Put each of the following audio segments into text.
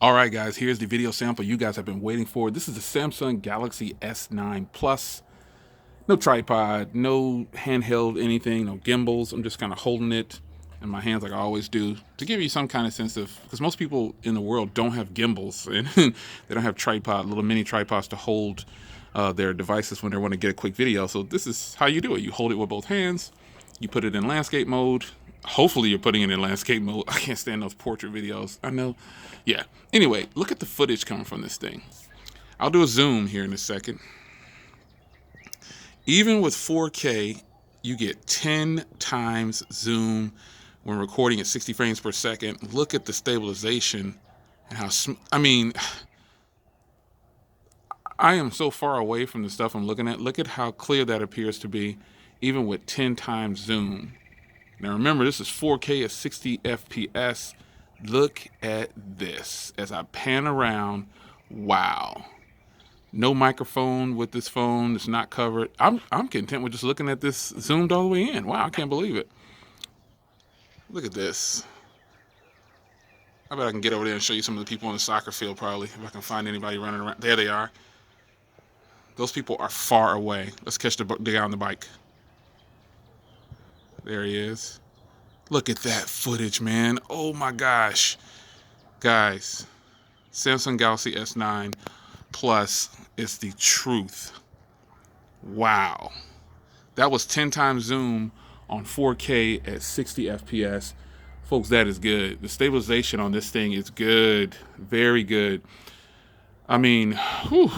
All right, guys, here's the video sample you guys have been waiting for. This is the Samsung Galaxy S9 Plus. No tripod, no handheld anything, no gimbals. I'm just kind of holding it in my hands like I always do to give you some kind of sense of, because most people in the world don't have gimbals and they don't have little mini tripods to hold their devices when they want to get a quick video. So this is how you do it. You hold it with both hands, you put it in landscape mode. Hopefully you're putting it in landscape mode. I can't stand those portrait videos. I know. Yeah. Anyway, look at the footage coming from this thing. I'll do a zoom here in a second. Even with 4K, you get 10 times zoom when recording at 60 frames per second. Look at the stabilization and how, I am so far away from the stuff I'm looking at. Look at how clear that appears to be, even with 10 times zoom. Now remember, this is 4K at 60 FPS. Look at this as I pan around. Wow. No microphone with this phone. It's not covered. I'm content with just looking at this zoomed all the way in. Wow, I can't believe it. Look at this. I bet I can get over there and show you some of the people on the soccer field probably, if I can find anybody running around. There they are. Those people are far away. Let's catch the guy on the bike. There he is. Look at that footage, man. Oh my gosh. Guys, Samsung Galaxy S9 Plus is the truth. Wow. That was 10 times zoom on 4K at 60 FPS. Folks, that is good. The stabilization on this thing is good. Very good. I mean, whew,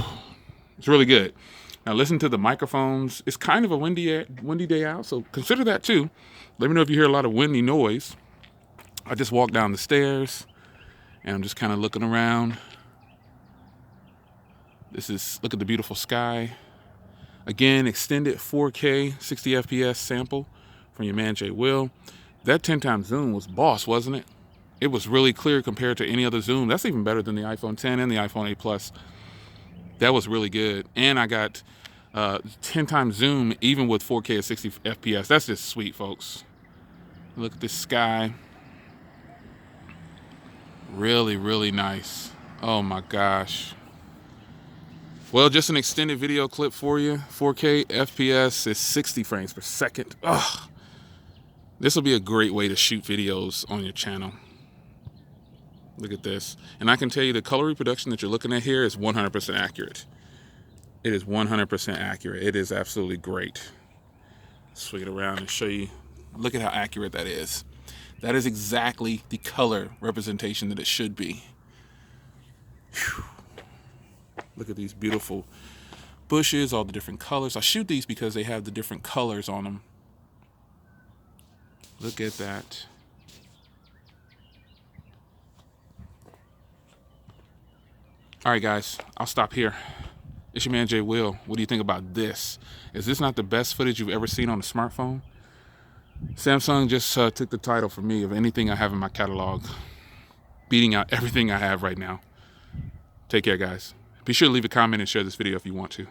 it's really good. Now listen to the microphones. It's kind of a windy day out, so consider that too. Let me know if you hear a lot of windy noise. I just walked down the stairs and I'm just kind of looking around. Look at the beautiful sky. Again, extended 4K 60 FPS sample from your man Jay Will. That 10 times zoom was boss, wasn't it? It was really clear compared to any other zoom. That's even better than the iPhone 10 and the iPhone 8 Plus. That was really good. And I got 10 times zoom even with 4K at 60 FPS. That's just sweet, folks. Look at this sky. Really, really nice. Oh my gosh. Well, just an extended video clip for you. 4K FPS is 60 frames per second. Ugh. This will be a great way to shoot videos on your channel. Look at this. And I can tell you the color reproduction that you're looking at here is 100% accurate. It is 100% accurate. It is absolutely great. Swing it around and show you. Look at how accurate that is. That is exactly the color representation that it should be. Whew. Look at these beautiful bushes, all the different colors. I shoot these because they have the different colors on them. Look at that. All right, guys, I'll stop here. It's your man, Jay Will. What do you think about this? Is this not the best footage you've ever seen on a smartphone? Samsung just took the title for me of anything I have in my catalog, beating out everything I have right now. Take care, guys. Be sure to leave a comment and share this video if you want to.